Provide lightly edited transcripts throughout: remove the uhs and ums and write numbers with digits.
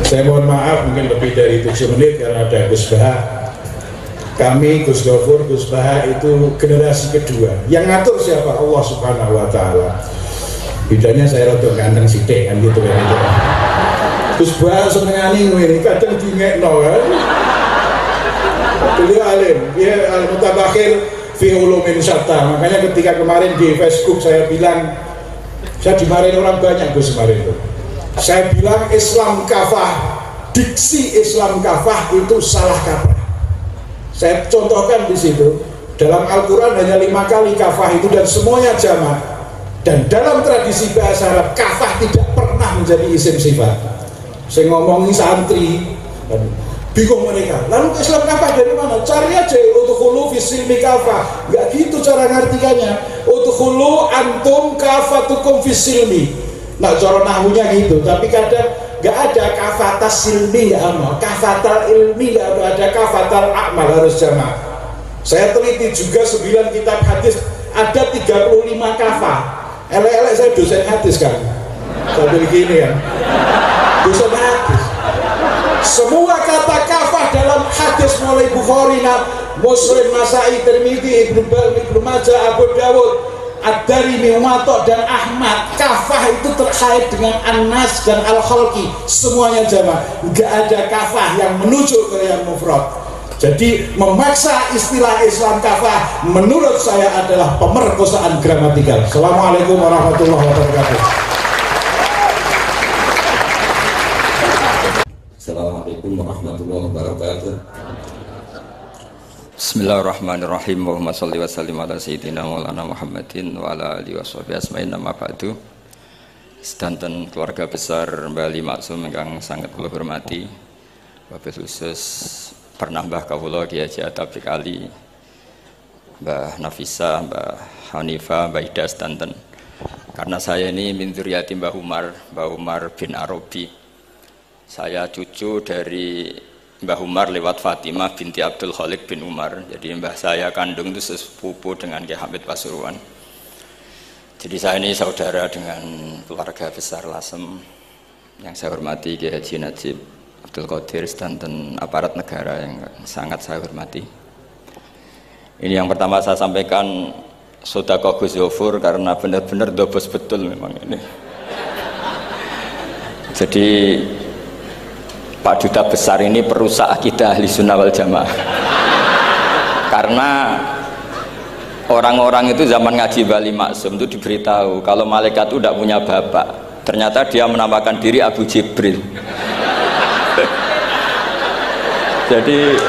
Saya mohon maaf mungkin lebih dari 7 menit karena ada Gus Baha. Kami Gus Gofur, Gus Baha itu generasi kedua. Yang ngatur siapa? Allah Subhanahu wa Ta'ala. Bedanya saya rada ganteng sithik kan gitu ya. Gus Baha senengane ngene, kadang dingekno kan. Beliau alim, dia al-mutabakhir fi ulumin syatta. Makanya ketika kemarin di Facebook saya bilang, saya dimarahin orang banyak Gus kemarin itu. Saya bilang Islam kafah, diksi Islam kafah itu salah kaprah. Saya contohkan di situ, dalam Al-Quran hanya 5 kali kafah itu dan semuanya jamak. Dan dalam tradisi bahasa Arab kafah tidak pernah menjadi isim sifat. Saya ngomongin santri, bingung mereka. Lalu Islam kafah dari mana? Cari aja udkhulu fisilmi kafah. Nggak gitu cara ngartikannya. Udkhulu antum kafatukum fisilmi. Nah cara nahunya gitu, tapi kadang nggak ada kafatas silmi, nggak ada kafatal ilmi, nggak ada kafatal amal, harus jamak. Saya teliti juga 9 kitab hadis, ada 35 kafah. Elek-elek saya dosen hadis kan, sambil gini kan, dosen hadis. Semua kata kafah dalam hadis mulai Bukhari, Muslim, Nasai, Tirmidzi, Ibnu Majah, Abu Dawud, Ad-Darimi, Muwatta dan Ahmad, kafah itu terkait dengan An-Nas dan Al-Khalqi, semuanya jamak. Nggak ada kafah yang menuju ke yang mufrad. Jadi memaksa istilah Islam kafah menurut saya adalah pemerkosaan gramatikal. Assalamualaikum warahmatullahi wabarakatuh. Assalamualaikum warahmatullahi wabarakatuh. Bismillahirrahmanirrahim. Allahumma sholli wa sallim ala sayyidina maulana Muhammadin wa ala alihi washabihi ajmain. Amma ba'du. Sedanten keluarga besar Mbah Ali Maksum ingkang sangat kula hormati. Wabil khusus pernah Mbah kawula Kiai Haji Atabik Ali, Mbah Nafisa, Mbah Hanifah, Mbah Ida sedanten. Karena saya ini min dzurriyyati Mbah Umar bin Arabi. Saya cucu dari Mbah Umar lewat Fatimah binti Abdul Khalik bin Umar. Jadi mbah saya kandung itu sepupu dengan Kiai Hamid Pasuruan. Jadi saya ini saudara dengan keluarga besar Lasem yang saya hormati Kiai Haji Najib Abdul Qadir dan aparat negara yang sangat saya hormati. Ini yang pertama saya sampaikan Sodaqah Gus Gofur karena benar-benar dobos betul memang ini. Jadi Pak Duta Besar ini perusak akidah Ahli Sunnah wal Jamaah. Karena orang-orang itu zaman ngaji Mbah Ali Maksum itu diberitahu kalau malaikat itu tidak punya bapak. Ternyata dia menamakan diri Abu Jibril. Jadi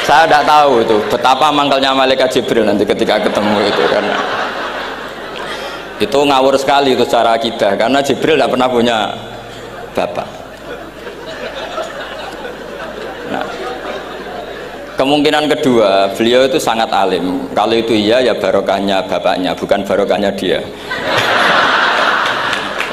saya tidak tahu itu betapa mangkalnya malaikat Jibril nanti ketika ketemu itu kan. Itu ngawur sekali itu secara akidah karena Jibril tidak pernah punya bapak. Nah, kemungkinan kedua, beliau itu sangat alim. Kalau itu iya ya barokahnya bapaknya, bukan barokahnya dia.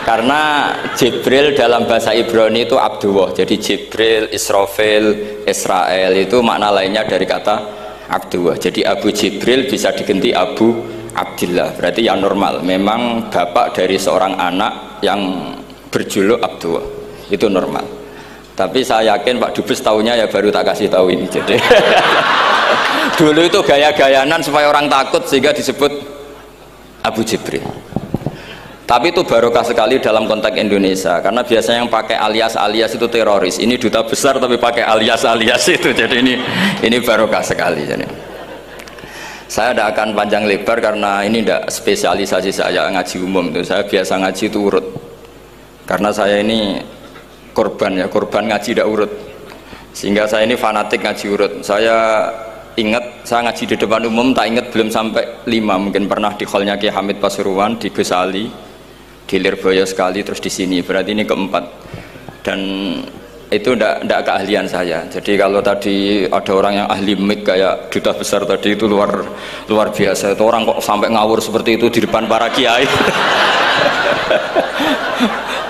Karena Jibril dalam bahasa Ibrani itu Abdullah. Jadi Jibril, Israfil, Israel itu makna lainnya dari kata Abdullah. Jadi Abu Jibril bisa diganti Abu Abdillah. Berarti yang normal. Memang bapak dari seorang anak yang berjuluk Abdullah itu normal. Tapi saya yakin Pak Dubes tahunya ya baru tak kasih tahu ini. Jadi dulu itu gaya-gayanan supaya orang takut sehingga disebut Abu Jibril. Tapi itu barokah sekali dalam konteks Indonesia karena biasanya yang pakai alias-alias itu teroris. Ini duta besar tapi pakai alias-alias itu. Jadi ini barokah sekali. Jadi saya tidak akan panjang lebar karena ini tidak spesialisasi saya ngaji umum itu. Saya biasa ngaji itu urut. Karena saya ini korban ngaji tidak urut, sehingga saya ini fanatik ngaji urut. Saya ingat saya ngaji di depan umum tak ingat belum sampai 5, mungkin pernah di hallnya Kiai Hamid Pasuruan, di Gus Ali, di Lirboyo sekali, terus di sini, berarti ini keempat. Dan itu tidak keahlian saya. Jadi kalau tadi ada orang yang ahli mic kayak duta besar tadi itu luar biasa. Itu orang kok sampai ngawur seperti itu di depan para kiai.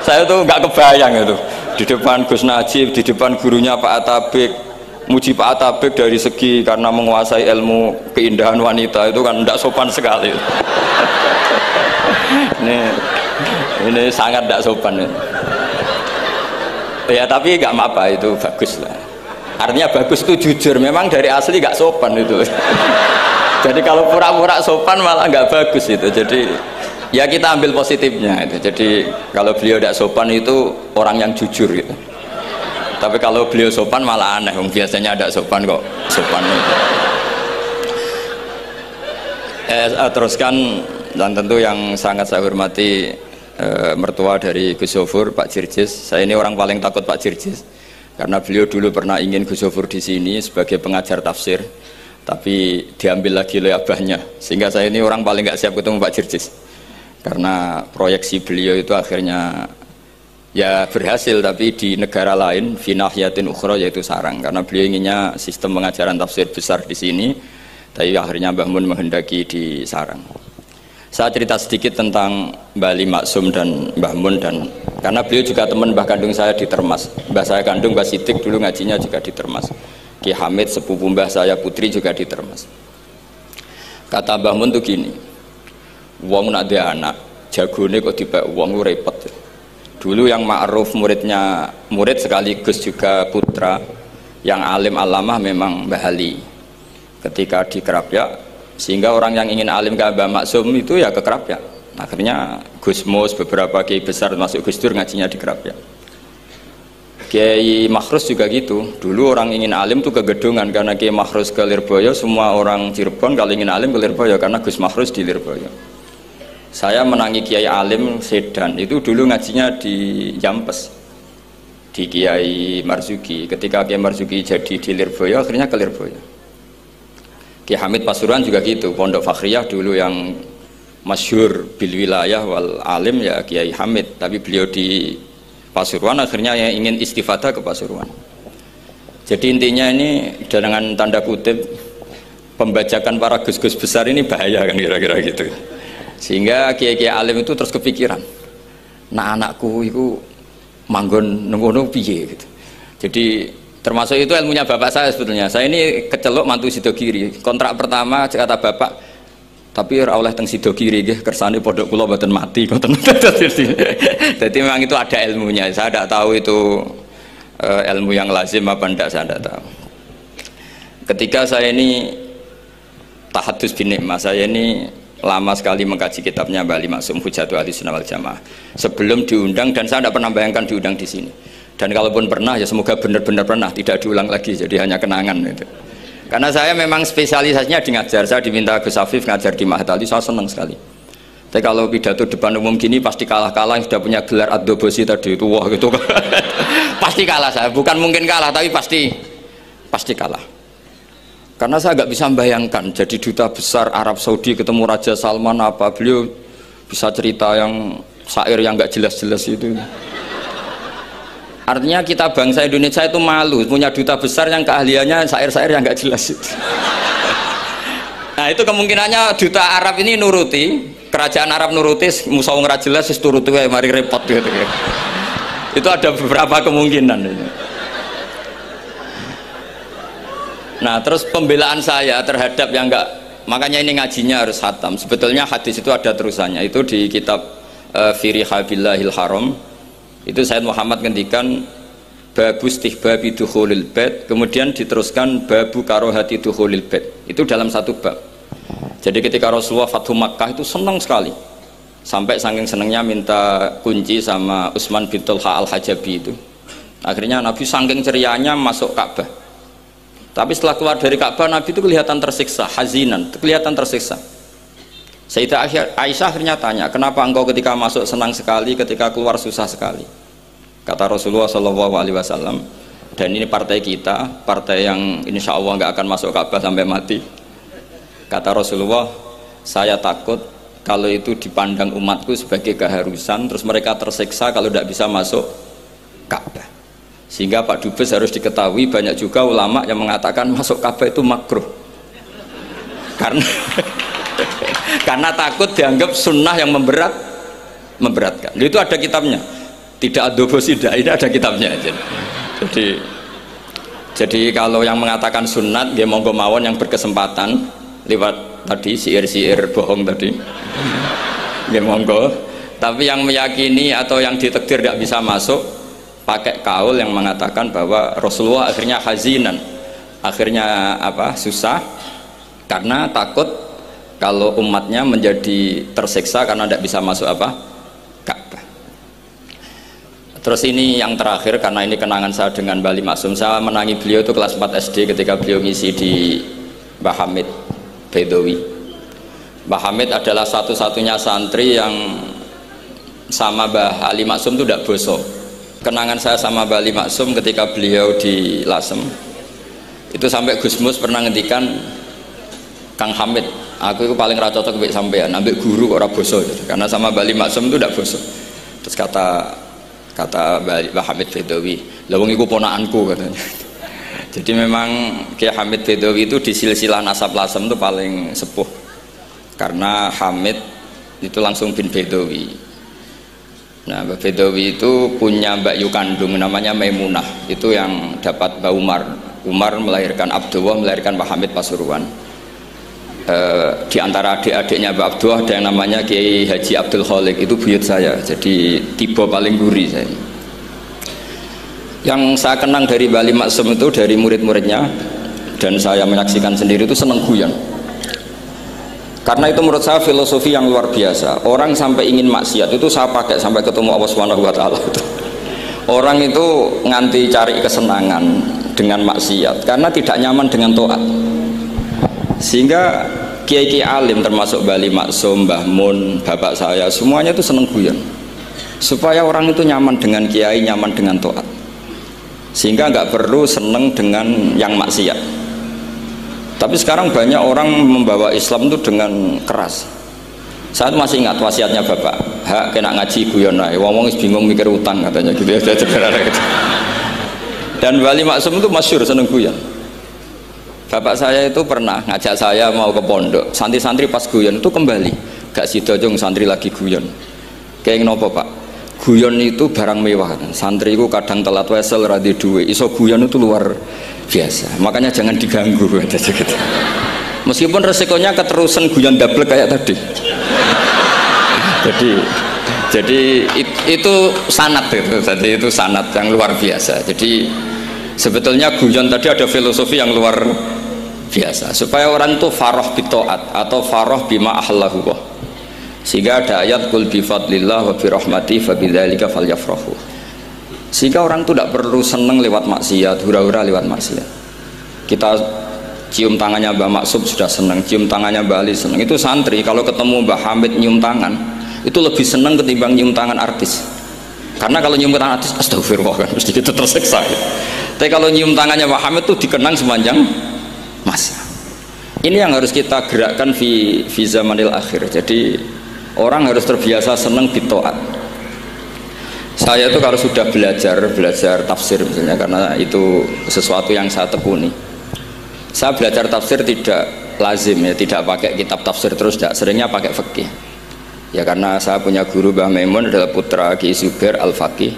Saya tuh nggak kebayang itu di depan Gus Najib, di depan gurunya Pak Atabik, muji Pak Atabik dari segi karena menguasai ilmu keindahan wanita itu kan tidak sopan sekali. ini sangat tidak sopan. Ya tapi nggak apa-apa, itu bagus lah. Artinya bagus itu jujur, memang dari asli nggak sopan itu. Jadi kalau pura-pura sopan malah nggak bagus itu. Jadi ya kita ambil positifnya itu. Jadi kalau beliau tidak sopan itu orang yang jujur gitu. Tapi kalau beliau sopan malah aneh. Biasanya ada sopan kok sopan itu. Teruskan, dan tentu yang sangat saya hormati mertua dari Gus Zofur, Pak Jirjis. Saya ini orang paling takut Pak Jirjis karena beliau dulu pernah ingin Gus Zofur di sini sebagai pengajar tafsir, tapi diambil lagi oleh abahnya, sehingga saya ini orang paling nggak siap ketemu Pak Jirjis karena proyeksi beliau itu akhirnya ya berhasil, tapi di negara lain, finahyatin ukhra, yaitu sarang, karena beliau inginnya sistem pengajaran tafsir besar di sini, tapi akhirnya Mbah Mun menghendaki di sarang. Saya cerita sedikit tentang Mbah Ali Maksum dan Mbah Mun, dan karena beliau juga teman Mbah kandung saya di Termas. Mbah saya kandung Mbah Sidik dulu ngajinya juga di Termas. Ki Hamid sepupu Mbah saya putri juga di Termas. Kata Mbah Mun tuh gini, wong nak dia anak jagone kok dibak wong lu repot. Dulu yang ma'ruf murid sekaligus juga putra yang alim alamah memang Mbah Ali. Ketika di Kerapia, sehingga orang yang ingin alim ke Mbah Maksum itu ya ke Kerapia. Akhirnya Gus Mus, beberapa kiai besar masuk Gus Dur ngajinya di Kerapia. Kiai Makhrus juga gitu. Dulu orang ingin alim tuh ke Gedungan, karena Kiai Makhrus ke Lirboyo, semua orang Cirebon kalau ingin alim ke Lirboyo karena Gus Makhrus di Lirboyo. Saya menangi Kiai alim Sedan itu dulu ngajinya di Jampes, di Kiai Marzuki. Ketika Kiai Marzuki jadi di Lirboyo, akhirnya ke Lirboyo. Kiai Hamid Pasuruan juga gitu, Pondok Fakhriyah dulu yang masyhur bil wilayah wal alim ya Kiai Hamid, tapi beliau di Pasuruan akhirnya yang ingin istifadah ke Pasuruan. Jadi intinya ini dengan tanda kutip pembajakan para gus-gus besar ini bahaya kan kira-kira gitu. Sehingga kiai-kiai alim itu terus kepikiran, nah anakku itu manggon nunggu piye gitu. Jadi termasuk itu ilmunya bapak saya sebetulnya. Saya ini kecelok mantu Sidogiri. Kontrak pertama kata bapak, tapi ora oleh teng Sidogiri nggih, kersane pondok kula mboten mati ngoten. Jadi memang itu ada ilmunya. Saya tidak tahu itu ilmu yang lazim apa enggak, saya tidak tahu. Ketika saya ini tahadus bin Nikmah, saya ini lama sekali mengkaji kitabnya Mbah Ali Maksum Hujatul Ahlussunnah wal Jamaah sebelum diundang, dan saya tidak pernah bayangkan diundang di sini. Dan kalaupun pernah ya semoga benar-benar pernah, tidak diulang lagi, jadi hanya kenangan itu. Karena saya memang spesialisasinya di ngajar. Saya diminta Gus Afif ngajar di Mahat Ali, saya senang sekali. Tapi kalau pidato depan umum gini pasti kalah-kalah, yang sudah punya gelar Ad-Dobosi tadi itu, wah gitu. Pasti kalah saya, bukan mungkin kalah, tapi pasti kalah. Karena saya nggak bisa membayangkan jadi duta besar Arab Saudi ketemu Raja Salman apa, beliau bisa cerita yang syair yang nggak jelas-jelas itu. Artinya kita bangsa Indonesia itu malu punya duta besar yang keahliannya syair-syair yang nggak jelas itu. Nah itu kemungkinannya duta Arab ini nuruti, kerajaan Arab nuruti, musuh nggak jelas turuti mari repot gitu. Itu ada beberapa kemungkinan itu. Nah terus pembelaan saya terhadap yang enggak, makanya ini ngajinya harus khatam. Sebetulnya hadis itu ada terusannya, itu di kitab Firihabillahil Haram. Itu Sayyid Muhammad ngendikan babu istihbabi dukhulil bait, kemudian diteruskan babu karohati dukhulil bait. Itu dalam satu bab. Jadi ketika Rasulullah Fathu Makkah itu senang sekali, sampai saking senangnya minta kunci sama Utsman bin Talha al-Hajabi itu. Akhirnya Nabi saking cerianya masuk Ka'bah. Tapi setelah keluar dari Ka'bah, Nabi itu kelihatan tersiksa, hazinan, kelihatan tersiksa. Sayyidah Aisyah akhirnya tanya, kenapa engkau ketika masuk senang sekali, ketika keluar susah sekali? Kata Rasulullah SAW, dan ini partai kita, partai yang insya Allah nggak akan masuk Ka'bah sampai mati. Kata Rasulullah, saya takut kalau itu dipandang umatku sebagai keharusan, terus mereka tersiksa kalau tidak bisa masuk Ka'bah. Sehingga Pak Dubes harus diketahui, banyak juga ulama yang mengatakan masuk Ka'bah itu makruh. Karena takut dianggap sunnah yang memberatkan. Itu ada kitabnya, tidak adobosi, ini ada kitabnya. Jadi kalau yang mengatakan sunat, dia monggo mawon yang berkesempatan lewat tadi siir-siir bohong tadi, dia monggo. Tapi yang meyakini atau yang ditakdir tidak bisa masuk, pakai kaul yang mengatakan bahwa Rasulullah akhirnya hazinan, akhirnya susah karena takut kalau umatnya menjadi tersiksa karena tidak bisa masuk Ka'bah. Terus ini yang terakhir, karena ini kenangan saya dengan Bali Maksum. Saya menangi beliau itu kelas 4 SD ketika beliau ngisi di Mbah Hamid Bedowi. Mbah Hamid adalah satu-satunya santri yang sama Mbah Ali Maksum itu tidak boso. Kenangan saya sama Mbah Ali Maksum ketika beliau di Lasem itu sampai Gus Mus pernah ngendikan, Kang Hamid, aku itu paling ra cocok mbek sampean, ambek guru kok ora boso. Karena sama Mbah Ali Maksum itu tidak boso. Terus kata Mbah Hamid Bedowi, lah wong iku ponakanku katanya. Jadi memang Kiai Hamid Bedowi itu di silsilah nasab Lasem itu paling sepuh, karena Hamid itu langsung bin Bedowi. Nah, Mbak Bedowi itu punya Mbak Yu kandung namanya Maimunah, itu yang dapat Mbak Umar melahirkan Abdullah, melahirkan Mbak Hamid Pasuruan. Di antara adik-adiknya Mbak Abdullah ada yang namanya Kiai Haji Abdul Khalik, itu buyut saya, jadi tiba paling gurih saya. Yang saya kenang dari Bali Maksum itu dari murid-muridnya, dan saya menyaksikan sendiri, itu seneng guyon. Karena itu menurut saya filosofi yang luar biasa. Orang sampai ingin maksiat itu saya pakai sampai ketemu Allah Subhanahu wa taala. Orang itu nganti cari kesenangan dengan maksiat karena tidak nyaman dengan taat. Sehingga kiai-kiai alim termasuk Bali Maksum, Mbah Mun, bapak saya, semuanya itu seneng guyon. Supaya orang itu nyaman dengan kiai, nyaman dengan taat. Sehingga nggak perlu seneng dengan yang maksiat. Tapi sekarang banyak orang membawa Islam itu dengan keras. Saya masih ingat wasiatnya bapak, hak kena ngaji guyon ae, wong bingung mikir utang katanya gitu ya. Dan Bali Maksum itu masyhur seneng guyon. Bapak saya itu pernah ngajak saya mau ke pondok, santri-santri pas guyon itu kembali, gak sida jong santri lagi guyon. Kayak ngopo Pak? Guyon itu barang mewah. Santri itu kadang telat wesel ra di duwe, iso guyon itu luar biasa. Makanya jangan diganggu gitu. Meskipun resikonya keterusan guyon double kayak tadi. jadi itu sanad itu. Jadi itu sanad yang luar biasa. Jadi sebetulnya guyon tadi ada filosofi yang luar biasa supaya orang itu farah bitaat atau farah bima ahlahu. Sehingga ada ayat qul bi fadlillah wa bi rahmati fa bidzalika falyafrahu. Sehingga orang itu tidak perlu seneng lewat maksiat, hura-hura lewat maksiat. Kita cium tangannya Mbah Maksum sudah seneng, cium tangannya Mbah Ali seneng. Itu santri kalau ketemu Mbah Hamid nyium tangan itu lebih seneng ketimbang nyium tangan artis. Karena kalau nyium tangan artis astagfirullah kan mesti kita tersiksa. Tapi kalau nyium tangannya Mbah Hamid itu dikenang sepanjang masa. Ini yang harus kita gerakkan fi zamanil akhir. Jadi orang harus terbiasa senang bitaat. Saya itu kalau sudah belajar tafsir misalnya, karena itu sesuatu yang saya tekuni. Saya belajar tafsir tidak lazim ya, tidak pakai kitab tafsir terus, tidak, seringnya pakai fikih. Ya karena saya punya guru Mbah Maimun adalah putra Ki Zubair Al-Faqih.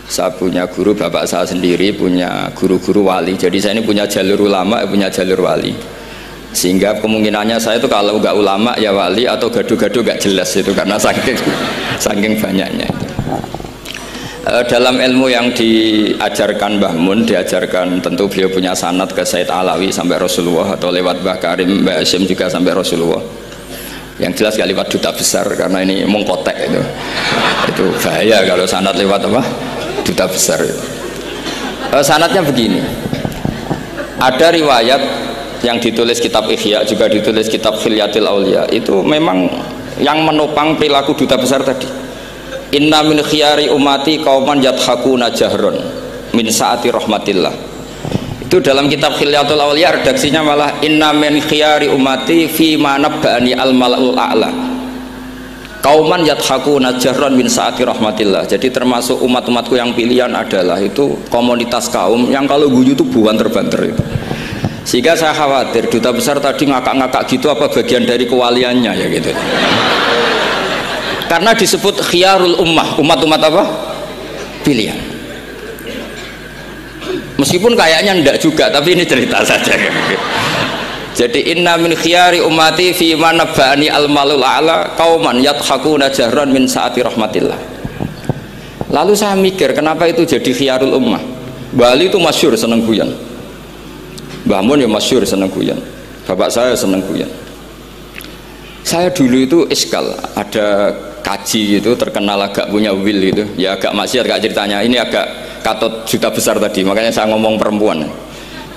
Saya punya guru bapak saya sendiri, punya guru-guru wali. Jadi saya ini punya jalur ulama, punya jalur wali. Sehingga kemungkinannya saya itu kalau nggak ulama ya wali atau gaduh-gaduh nggak jelas itu karena saking banyaknya itu. Dalam ilmu yang diajarkan Mbah Mun, diajarkan tentu beliau punya sanad ke Said Alawi sampai Rasulullah atau lewat Mbah Karim, Mbah Hasyim juga sampai Rasulullah. Yang jelas gak lewat duta besar karena ini mengkotek itu bahaya kalau sanad lewat apa duta besar itu. Sanadnya begini, ada riwayat yang ditulis kitab Ihya, juga ditulis kitab Khilyatil Aulia, itu memang yang menopang perilaku duta besar tadi. Inna min khiyari umati qauman yadhakuna jahron min saati rahmatillah. Itu dalam kitab Khilyatul Aulia redaksinya malah inna min khiyari umati fi ma nabba'ani al mala'ul a'la qauman yadhakuna jahron min saati rahmatillah. Jadi termasuk umat-umatku yang pilihan adalah itu komunitas kaum yang kalau guyu itu buan terbanter itu. Sehingga saya khawatir duta besar tadi ngakak-ngakak gitu apa bagian dari kewaliannya ya gitu. Karena disebut khiyarul ummah, umat-umat apa? Pilihan. Meskipun kayaknya enggak juga, tapi ini cerita saja. Jadi inna min khiyari ummati fi ma nabba'ani al malul a'la qauman yadhakuna jahran min saati rahmatillah. Lalu saya mikir kenapa itu jadi khiyarul ummah. Bali itu masyhur seneng guyon. Mbah Mun ya masyhur seneng guyon. Bapak saya seneng guyon. Saya dulu itu iskal, ada kaji gitu terkenal agak punya will itu, ya agak maksiat agak ceritanya. Ini agak katut juta besar tadi, makanya saya ngomong perempuan.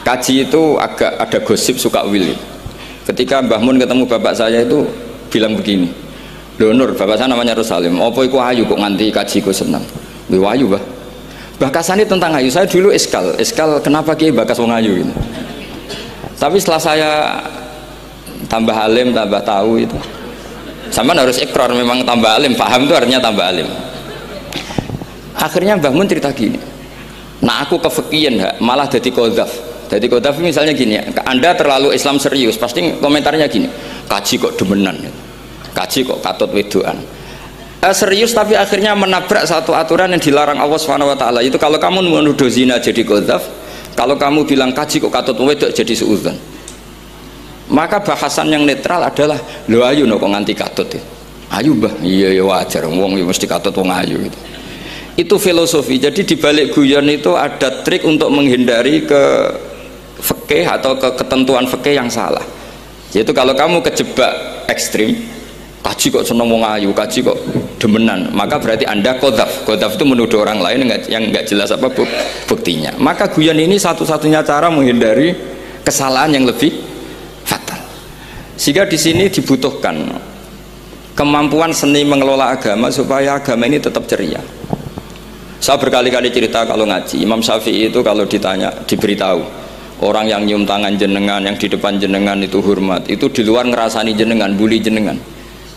Kaji itu agak ada gosip suka will. Ketika Mbah Mun ketemu bapak saya itu bilang begini, "Lho Nur, bapak saya namanya Rosalim. Apa iku ayu kok nganti kajiku seneng?" "Lho ayu, Mbah." Bakasannya tentang ayu. Saya dulu iskal kenapa Kiai bakas wong ayu gitu. Tapi setelah saya tambah alim, tambah tahu itu. Sama harus ikrar memang tambah alim, paham itu artinya tambah alim. Akhirnya Mbah Mun cerita gini. Nah aku kefikian malah jadi qadzaf. Jadi qadzaf misalnya gini, Anda terlalu Islam serius, pasti komentarnya gini. Kaji kok demenan. Kaji kok katut wedoan. Serius tapi akhirnya menabrak satu aturan yang dilarang Allah SWT. Itu kalau kamu menuduh zina jadi qadzaf, kalau kamu bilang kaji kok katut wedok jadi suudzon. Maka bahasan yang netral adalah lo ayu no kok nganti katut ya. Ayu bah, iya wajar, wong mesti katut wong ayu gitu. Itu filosofi. Jadi di balik guyon itu ada trik untuk menghindari ke fikih atau ke ketentuan fikih yang salah. Yaitu kalau kamu kejebak ekstrim, kaji kok seneng wong ayu, kaji kok demenan, maka berarti Anda qadzaf. Qadzaf itu menuduh orang lain yang enggak jelas apa buktinya. Maka guyon ini satu-satunya cara menghindari kesalahan yang lebih fatal. Sehingga di sini dibutuhkan kemampuan seni mengelola agama supaya agama ini tetap ceria. Saya berkali-kali cerita kalau ngaji, Imam Syafi'i itu kalau ditanya, diberitahu orang yang nyium tangan jenengan, yang di depan jenengan itu hormat, itu di luar ngerasani jenengan, bully jenengan.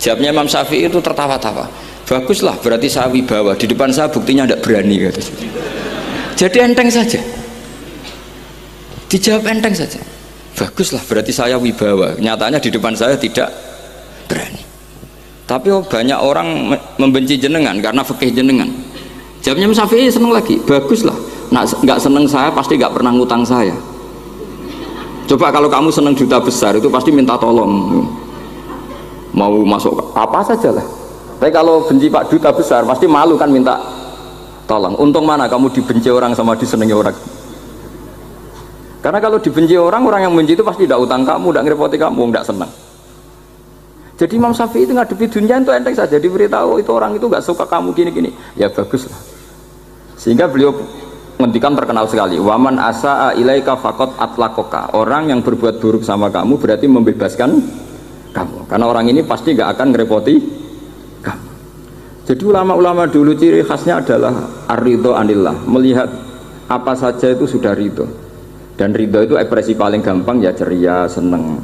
Jawabnya Imam Syafi'i itu tertawa-tawa. Baguslah, berarti saya wibawa, di depan saya buktinya tidak berani kata. Jadi enteng saja, dijawab enteng saja. Baguslah, berarti saya wibawa, nyatanya di depan saya tidak berani. Tapi banyak orang membenci jenengan karena fikih jenengan. Jawabnya Imam Syafi'i seneng lagi. Baguslah, nggak seneng saya pasti nggak pernah ngutang saya. Coba kalau kamu seneng juta besar itu pasti minta tolong, mau masuk apa saja lah. Tapi kalau benci Pak Duta besar pasti malu kan minta tolong. Untung mana kamu dibenci orang sama disenangi orang. Karena kalau dibenci orang yang benci itu pasti tidak utang kamu, tidak ngerepoti kamu, tidak senang. Jadi Imam Syafi'i itu ngadepi dunia itu enteng saja, diberitahu itu orang itu nggak suka kamu gini-gini, ya bagus lah. Sehingga beliau ngendikan terkenal sekali, waman asa'a ilaika faqad atlaqaka. Orang yang berbuat buruk sama kamu berarti membebaskan kamu, karena orang ini pasti nggak akan ngerepoti kamu. Jadi ulama-ulama dulu ciri khasnya adalah ar-ridho anillah, melihat apa saja itu sudah ridho. Dan ridho itu ekspresi paling gampang ya ceria, seneng.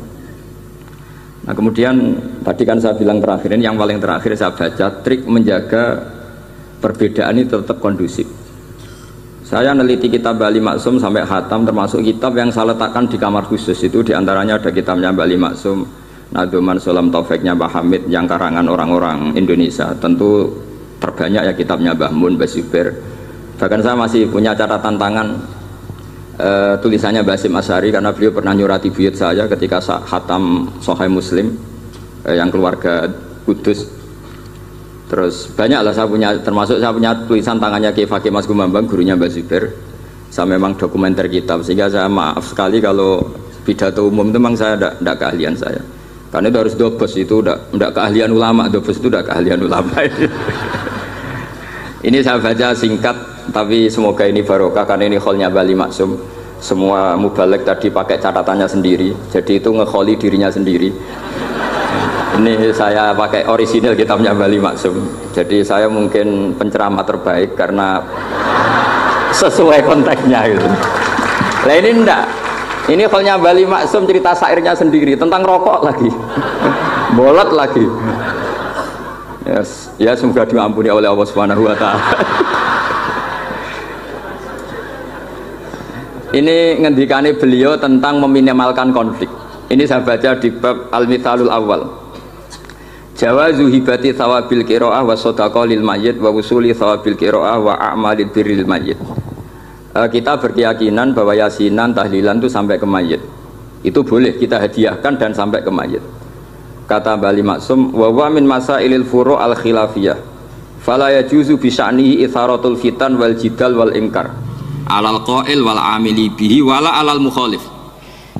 Nah kemudian tadi kan saya bilang terakhir, ini yang paling terakhir saya baca trik menjaga perbedaan ini tetap kondusif. Saya neliti kitab Bali Maksum sampai khatam, termasuk kitab yang saya letakkan di kamar khusus itu diantaranya ada kitabnya Bali Maksum, Naduman Sulam Taufiknya Mbah Hamid yang karangan orang-orang Indonesia. Tentu terbanyak ya kitabnya Mbah Mun, Mbah Zubair. Bahkan saya masih punya catatan tangan tulisannya Basim Asyari karena beliau pernah nyurati buyut saya ketika khatam Sahih Muslim yang keluarga Kudus. Terus banyaklah saya punya, termasuk saya punya tulisan tangannya Kiai Fakih Mas Gumambang, gurunya Mbah Zubair. Saya memang dokumenter kitab, sehingga saya maaf sekali kalau pidato umum itu memang saya tidak keahlian saya. Karena itu harus dobos, itu tidak keahlian ulama, dobos itu tidak keahlian ulama. Ini saya baca singkat, tapi semoga ini barokah karena ini kholnya Bali Maksum. Semua mubalek tadi pakai catatannya sendiri, jadi itu ngekholi dirinya sendiri. Ini saya pakai orisinil kitabnya Bali Maksum. Jadi saya mungkin penceramah terbaik karena sesuai konteksnya gitu. Nah ini enggak. Ini kholnya Bali Maksum, cerita syairnya sendiri tentang rokok lagi. Bolot lagi. Yes. Ya semoga diampuni oleh Allah Subhanahu wa taala. Ini ngendikane beliau tentang meminimalkan konflik. Ini saya baca di bab Al-Mithalul Awal. Jawazu hibati thawabil qiraah wa shadaqah lil mayyit wa wusuli thawabil qiraah wa a'malil birril mayyit. Kita berkeyakinan bahwa yasinan, tahlilan itu sampai ke mayit. Itu boleh kita hadiahkan dan sampai ke mayit. Kata Bali Maksum, wa wa min masailil furu' al khilafiyah Fala yajuzu bi sya'nihi itharatul fitan wal jidal wal ingkar alal qail wal amili bihi wala alal mukhalif.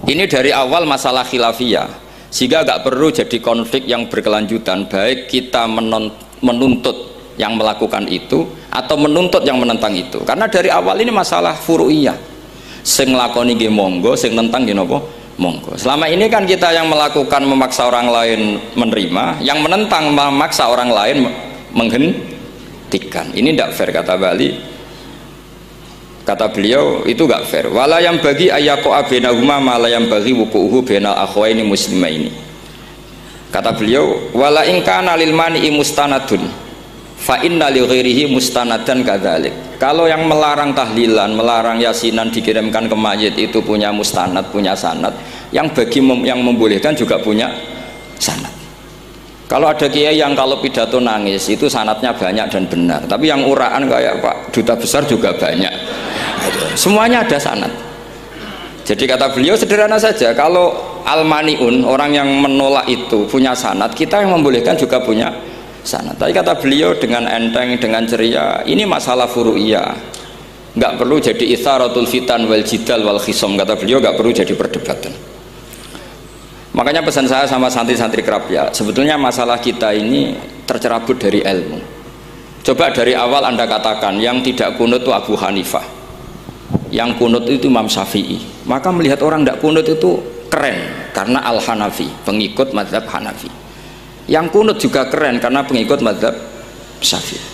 Ini dari awal masalah khilafiyah, sehingga gak perlu jadi konflik yang berkelanjutan, baik kita menuntut yang melakukan itu atau menuntut yang menentang itu, karena dari awal ini masalah furu'iyah, sing nglakoni nggih monggo, sing nentang nggih napa monggo. Selama ini kan kita yang melakukan memaksa orang lain menerima, yang menentang memaksa orang lain menghentikan. Ini tidak fair, kata Bali. Kata beliau itu gak fair. Wala yang bagi ayako abenahuma mala yang bagi wukuhu benal akhwaini muslimaini. Kata beliau wala ingkana lil mani'i mustanadun fa inna li ghairihi mustanadan kadzalik. Kalau yang melarang tahlilan, melarang yasinan dikirimkan ke mayit itu punya mustanad, punya sanad, yang bagi yang membolehkan juga punya sanad. Kalau ada kiai yang kalau pidato nangis itu sanadnya banyak dan benar, tapi yang uraan kayak Pak Duta Besar juga banyak. Semuanya ada sanad. Jadi kata beliau sederhana saja, kalau al-mani'un, orang yang menolak itu punya sanad, kita yang membolehkan juga punya sanad. Tapi kata beliau dengan enteng, dengan ceria, ini masalah furu'iyah, nggak perlu jadi itharatul fitan wal jidal wal khisom. Kata beliau nggak perlu jadi perdebatan. Makanya pesan saya sama santri-santri kerap ya, sebetulnya masalah kita ini tercerabut dari ilmu. Coba dari awal Anda katakan yang tidak kunut itu Abu Hanifah, yang kunut itu Imam Syafi'i, maka melihat orang tidak kunut itu keren karena Al-Hanafi, pengikut mazhab Hanafi. Yang kunut juga keren karena pengikut mazhab Syafi'i.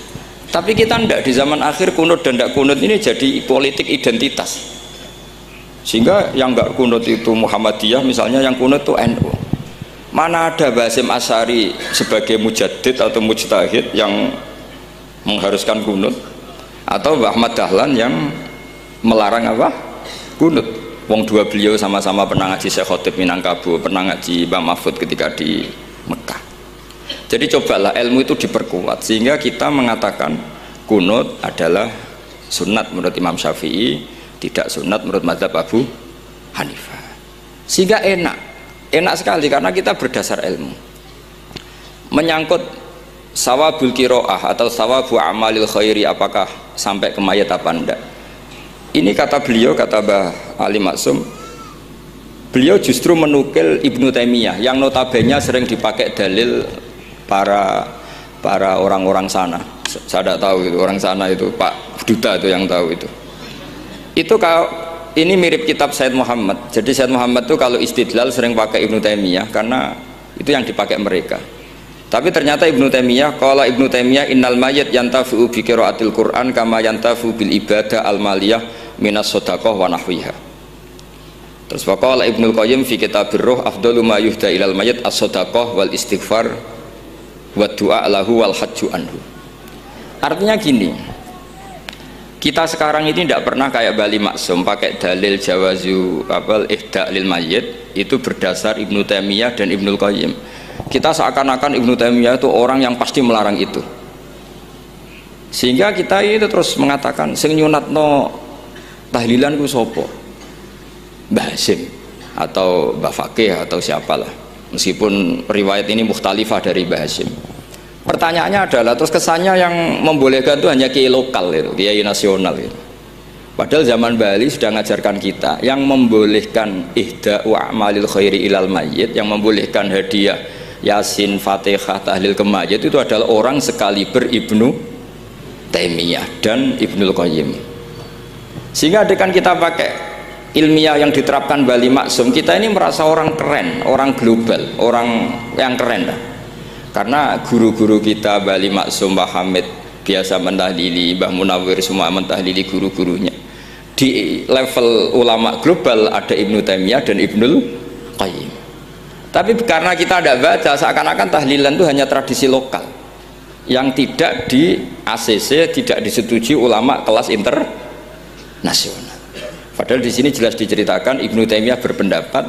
Tapi kita tidak, di zaman akhir kunut dan tidak kunut ini jadi politik identitas, sehingga yang nggak kunut itu Muhammadiyah misalnya, yang kunut itu NU. Mana ada Basim Asy'ari sebagai mujaddid atau mujtahid yang mengharuskan kunut, atau Ahmad Dahlan yang melarang apa? Kunut. Wong dua beliau sama-sama pernah ngaji Syekh Khotib Minangkabau, pernah ngaji Mbah Mahfud ketika di Mekah. Jadi cobalah ilmu itu diperkuat sehingga kita mengatakan kunut adalah sunat menurut Imam Syafi'i, tidak sunat menurut mazhab Abu Hanifah. Sehingga enak sekali karena kita berdasar ilmu. Menyangkut sawabul kiroah atau sawabu amalil khairi, apakah sampai ke mayat apa enggak, ini kata beliau, kata Mbah Ali Maksum, beliau justru menukil Ibnu Taimiyah yang notabene sering dipakai dalil para orang-orang sana. Saya tidak tahu itu orang sana, itu Pak Duta itu yang tahu itu kalau ini mirip kitab Said Muhammad. Jadi Said Muhammad itu kalau istidlal sering pakai Ibnu Taimiyah karena itu yang dipakai mereka. Tapi ternyata Ibnu Taimiyah, qala Ibnu Taimiyah innal mayyit yantafi'u bi qiraatil Qur'an kama yantafi'u bil ibadah al maliyah minas shadaqah wa nahwiha. Terus faqala Ibnu Qayyim fi kitabir ruh afdalu ma yuhda ilal mayyit as-shadaqah wal istighfar wa du'a lahu wal hajju anhu. Artinya gini, kita sekarang ini tidak pernah kayak Bali Maksum pakai dalil jawazu ihda lil mayyit itu berdasar Ibnu Taimiyah dan Ibnu Qayyim. Kita seakan-akan Ibnu Taimiyah itu orang yang pasti melarang itu, sehingga kita itu terus mengatakan sing nyunatno tahlilan ku sapa, Mbah Hasim atau Mbah Fakih atau siapalah, meskipun riwayat ini mukhtalifah dari Mbah Hasim. Pertanyaannya adalah terus kesannya yang membolehkan itu hanya kiai lokal itu, kiai nasional itu. Padahal zaman Bali sudah mengajarkan kita yang membolehkan ihda wa amalil khairi ilal mayyit, yang membolehkan hadiah Yasin, Fatihah, tahlil ke mayit itu adalah orang sekaliber Ibnu Taimiyah dan Ibnu Qayyim. Sehingga dengan kita pakai ilmiah yang diterapkan Bali Maksum, kita ini merasa orang keren, orang global, orang yang keren lah. Karena guru-guru kita Bali Maksum, Mbah Hamid biasa mentahlili, Mbah Munawir semua mentahlili guru-gurunya. Di level ulama global ada Ibnu Taimiyah dan Ibnu Qayyim. Tapi karena kita tidak baca, seakan-akan tahlilan itu hanya tradisi lokal yang tidak di ACC, tidak disetujui ulama kelas internasional. Padahal di sini jelas diceritakan Ibnu Taimiyah berpendapat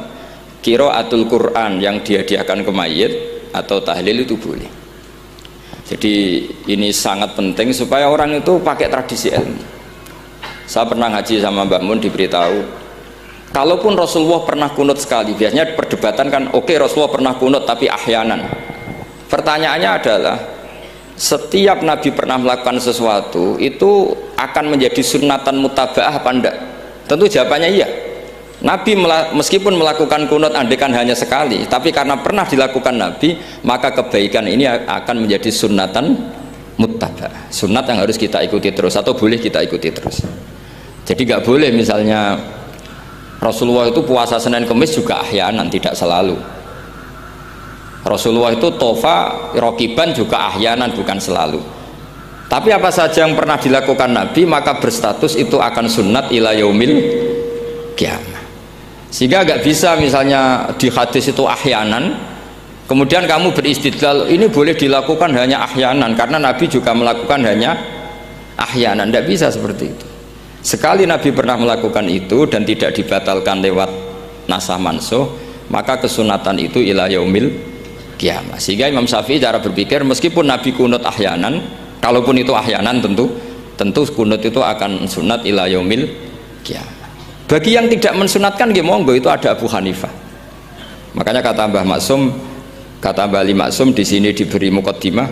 qiraatul Quran yang dihadiahkan ke mayit atau tahlil itu boleh. Jadi ini sangat penting supaya orang itu pakai tradisi ilmu. Saya pernah ngaji sama Mbak Mun, diberitahu kalaupun Rasulullah pernah kunut sekali, biasanya perdebatan kan, oke, Rasulullah pernah kunut tapi ahyanan. Pertanyaannya adalah setiap Nabi pernah melakukan sesuatu itu akan menjadi sunnatan mutaba'ah apa enggak? Tentu jawabannya iya. Nabi meskipun melakukan kunut andekan hanya sekali, tapi karena pernah dilakukan Nabi, maka kebaikan ini akan menjadi sunnatan mutaba'ah, sunnat yang harus kita ikuti terus atau boleh kita ikuti terus. Jadi nggak boleh misalnya Rasulullah itu puasa Senin Kemis juga ahyanan, tidak selalu. Rasulullah itu tofa rokiban juga ahyanan, bukan selalu. Tapi apa saja yang pernah dilakukan Nabi maka berstatus itu akan sunnat ila yaumil qiyamah. Sehingga nggak bisa misalnya di hadis itu ahyanan, kemudian kamu beristidlal ini boleh dilakukan hanya ahyanan karena Nabi juga melakukan hanya ahyanan. Tidak bisa seperti itu. Sekali Nabi pernah melakukan itu dan tidak dibatalkan lewat nasah mansuh, maka kesunatan itu ila yaumil qiyamah. Sehingga Imam Syafi'i cara berpikir meskipun Nabi kunut ahyanan, kalaupun itu ahyanan tentu kunut itu akan sunat ila yaumil qiyamah. Bagi yang tidak mensunatkan monggo, itu ada Abu Hanifah. Makanya kata Mbah Maksum, kata Mbah Ali Maksum di sini diberi muqaddimah,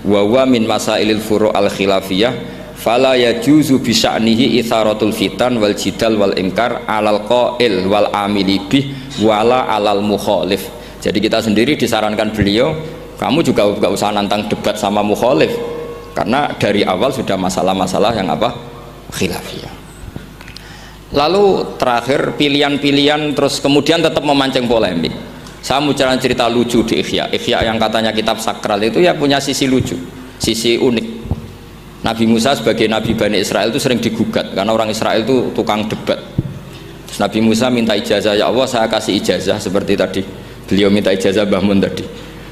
wa wa min masailil furu' al khilafiyah fala yajuzu bi sya'nihi itharatul fitan wal jidal wal ingkar alal qail wal amili bih wala alal mukhalif. Jadi kita sendiri disarankan beliau, kamu juga gak usah nantang debat sama mukhalif karena dari awal sudah masalah-masalah yang apa? Khilafiyah. Lalu terakhir pilihan-pilihan terus kemudian tetap memancing polemik. Saya mau cerita lucu di Ihya yang katanya kitab sakral itu ya punya sisi lucu, sisi unik. Nabi Musa sebagai Nabi Bani Israel itu sering digugat karena orang Israel itu tukang debat. Terus Nabi Musa minta ijazah, ya Allah saya kasih ijazah seperti tadi beliau minta ijazah Mbah Mun tadi,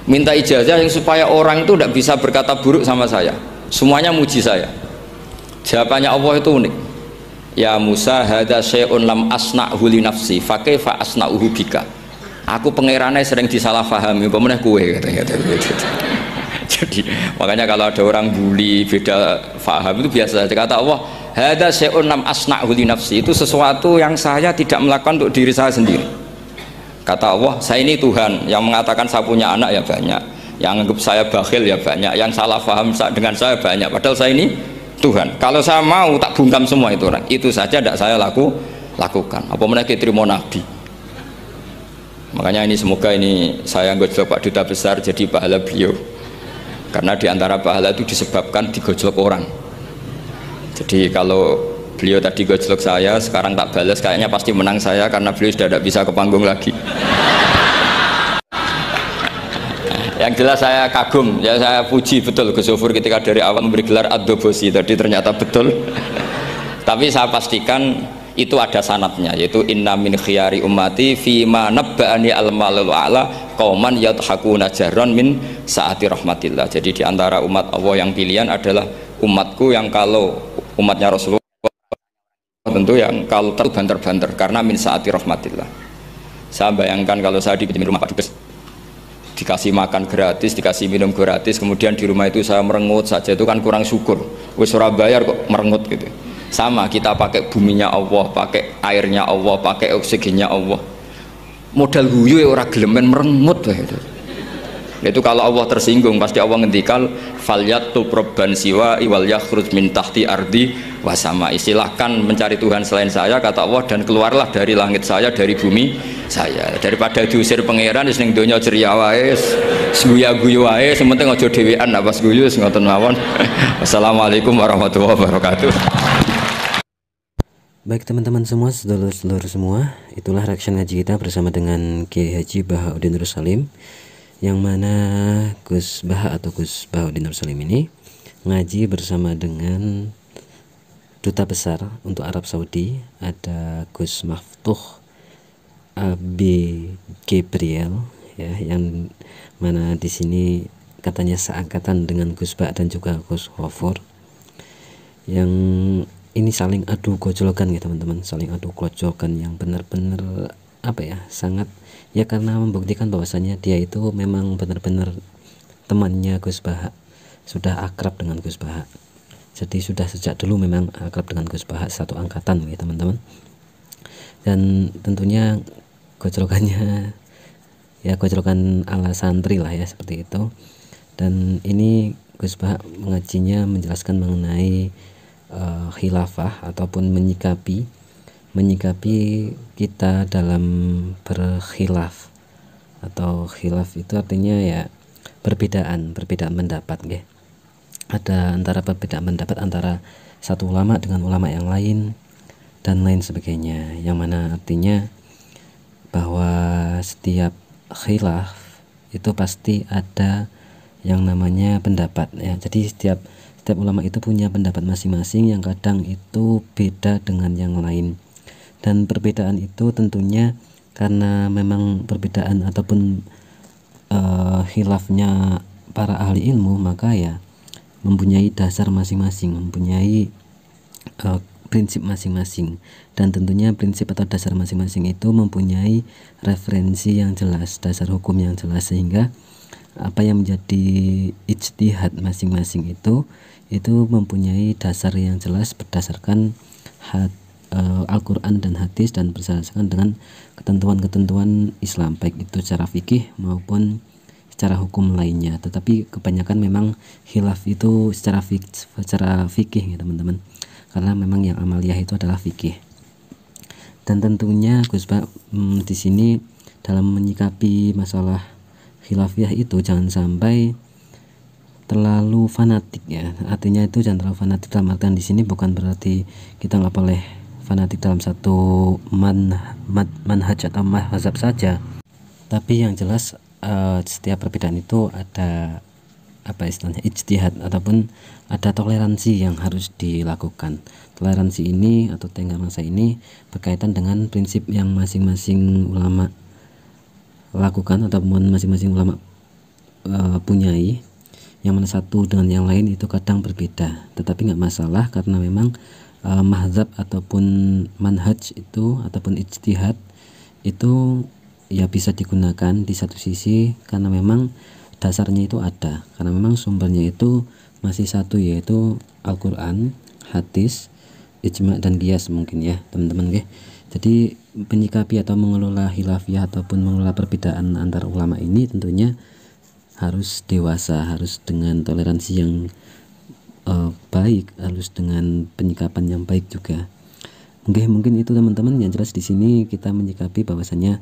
minta ijazah yang supaya orang itu tidak bisa berkata buruk sama saya, semuanya muji saya. Jawabannya Allah itu unik. Ya Musa hadza syai'un lam asna'hu li nafsi fa kaifa asna'uhu bika. Aku pangerane sering disalahpahami apa meneh kowe katanya. Jadi makanya kalau ada orang bully beda paham itu biasa saja. Kata Allah hadza syai'un lam asna'hu li nafsi, itu sesuatu yang saya tidak melakukan untuk diri saya sendiri. Kata Allah, saya ini Tuhan yang mengatakan saya punya anak ya banyak, yang anggap saya bakhil ya banyak, yang salah paham dengan saya banyak, padahal saya ini Tuhan. Kalau saya mau tak bungkam semua itu orang. Itu saja tidak saya lakukan. Apa mereka terima Nabi? Makanya ini semoga ini saya gojlok Pak Duta Besar jadi pahala beliau. Karena diantara pahala itu disebabkan digojlok orang. Jadi kalau beliau tadi gojlok saya, sekarang tak balas, kayaknya pasti menang saya karena beliau sudah tidak bisa ke panggung lagi. Yang jelas saya kagum, ya saya puji betul Gus Zofur ketika dari awal memberi gelar Ad-Dobosi tadi ternyata betul. Tapi saya pastikan itu ada sanadnya, yaitu inna min khiyari ummati fima nabba'ani al-malul a'la qauman yadhakuna jarran min saati rahmatillah. Jadi diantara umat Allah yang pilihan adalah umatku yang kalau umatnya Rasulullah tentu yang kalau terbanter-banter karena min saati rahmatillah. Saya bayangkan kalau saya di rumah Pak Dubes dikasih makan gratis, dikasih minum gratis, kemudian di rumah itu saya merengut saja, itu kan kurang syukur. Wis ora bayar kok merengut gitu. Sama kita pakai buminya Allah, pakai airnya Allah, pakai oksigennya Allah. Modal guyu ya ora gelemen merengut gitu. Itu kalau Allah tersinggung pasti Allah ngendikan falyatub robban siwa iwal yakhruj min tahti ardi wasama. Istilahkan mencari Tuhan selain saya kata Allah dan keluarlah dari langit saya, dari bumi saya. Daripada diusir pangeran wis ning donya ceria wae, guyu wae, sementing aja dhewean nak pas guyu wis ngoten mawon. Wassalamualaikum warahmatullahi wabarakatuh. Baik teman-teman semua, sedulur-sedulur semua, itulah reaction ngaji kita bersama dengan Kiai Haji Bahauddin Nur Salim, yang mana Gus Baha atau Gus Bahauddin Nur Salim ini ngaji bersama dengan Duta Besar untuk Arab Saudi, ada Gus Maftuh Abi Gabriel ya, yang mana di sini katanya seangkatan dengan Gus Bah dan juga Gus Ghafur, yang ini saling adu gojlokan ya teman-teman, saling adu gojlokan yang benar-benar apa ya, sangat ya, karena membuktikan bahwasanya dia itu memang benar-benar temannya Gus Bah, sudah akrab dengan Gus Bah. Jadi sudah sejak dulu memang akrab dengan Gus Bah, satu angkatan ya teman-teman. Dan tentunya gojlokannya ya gojlokan ala santri lah ya, seperti itu. Dan ini Gus Bah mengajinya menjelaskan mengenai khilafah ataupun menyikapi kita dalam berkhilaf, atau khilaf itu artinya ya perbedaan pendapat nggih. Ada antara perbedaan pendapat antara satu ulama dengan ulama yang lain dan lain sebagainya, yang mana artinya bahwa setiap khilaf itu pasti ada yang namanya pendapat ya. Jadi setiap ulama itu punya pendapat masing-masing yang kadang itu beda dengan yang lain, dan perbedaan itu tentunya karena memang perbedaan ataupun khilafnya para ahli ilmu, maka ya mempunyai dasar masing-masing, mempunyai prinsip masing-masing, dan tentunya prinsip atau dasar masing-masing itu mempunyai referensi yang jelas, dasar hukum yang jelas, sehingga apa yang menjadi ijtihad masing-masing itu mempunyai dasar yang jelas berdasarkan Al-Quran dan hadis, dan berdasarkan dengan ketentuan-ketentuan Islam, baik itu secara fikih maupun secara hukum lainnya. Tetapi kebanyakan memang khilaf itu secara fikih ya teman-teman, karena memang yang amaliyah itu adalah fikih. Dan tentunya Gus Bah di sini dalam menyikapi masalah khilafiyah itu jangan sampai terlalu fanatik ya. Artinya itu jangan terlalu fanatik dalam artian di sini bukan berarti kita nggak boleh fanatik dalam satu manhaj atau mazhab saja, tapi yang jelas setiap perbedaan itu ada apa istilahnya ijtihad ataupun ada toleransi yang harus dilakukan. Toleransi ini atau tenggang rasa ini berkaitan dengan prinsip yang masing-masing ulama lakukan ataupun masing-masing ulama punyai, yang mana satu dengan yang lain itu kadang berbeda, tetapi nggak masalah karena memang mazhab ataupun manhaj itu ataupun ijtihad itu ya bisa digunakan di satu sisi karena memang dasarnya itu ada, karena memang sumbernya itu masih satu, yaitu Al-Quran, hadis, ijma dan qiyas mungkin ya teman-teman. Jadi menyikapi atau mengelola khilafiyah ataupun mengelola perbedaan antar ulama ini tentunya harus dewasa, harus dengan toleransi yang baik, harus dengan penyikapan yang baik juga. Mungkin itu teman-teman. Yang jelas di sini kita menyikapi bahwasanya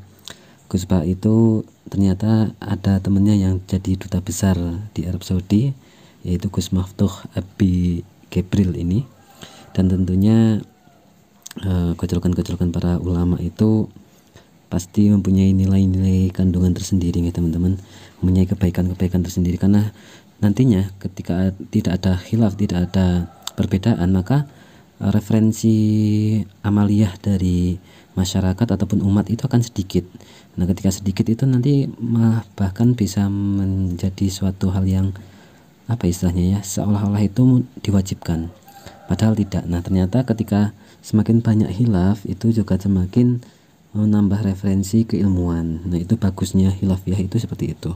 Gus Bah itu ternyata ada temennya yang jadi duta besar di Arab Saudi, yaitu Gus Maftuh Abi Gebril ini, dan tentunya gejolokan para ulama itu pasti mempunyai nilai-nilai kandungan tersendiri ya teman-teman, mempunyai kebaikan-kebaikan tersendiri, karena nantinya ketika tidak ada khilaf, tidak ada perbedaan, maka referensi amaliyah dari masyarakat ataupun umat itu akan sedikit. Nah ketika sedikit itu nanti malah bahkan bisa menjadi suatu hal yang apa istilahnya ya, seolah-olah itu diwajibkan, padahal tidak. Nah ternyata ketika semakin banyak khilaf itu juga semakin menambah referensi keilmuan. Nah itu bagusnya khilafiyah itu seperti itu.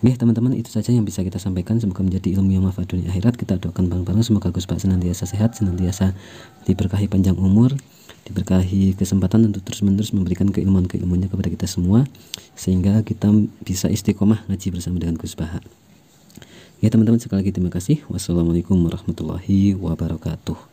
Oke teman-teman, itu saja yang bisa kita sampaikan. Semoga menjadi ilmu yang manfaat dunia akhirat. Kita doakan bareng-bareng semoga Gus Bah senantiasa sehat, senantiasa diberkahi panjang umur, diberkahi kesempatan untuk terus-menerus memberikan keilmuan-keilmuannya kepada kita semua, sehingga kita bisa istiqomah ngaji bersama dengan Gus Bah. Ya teman-teman, sekali lagi terima kasih. Wassalamualaikum warahmatullahi wabarakatuh.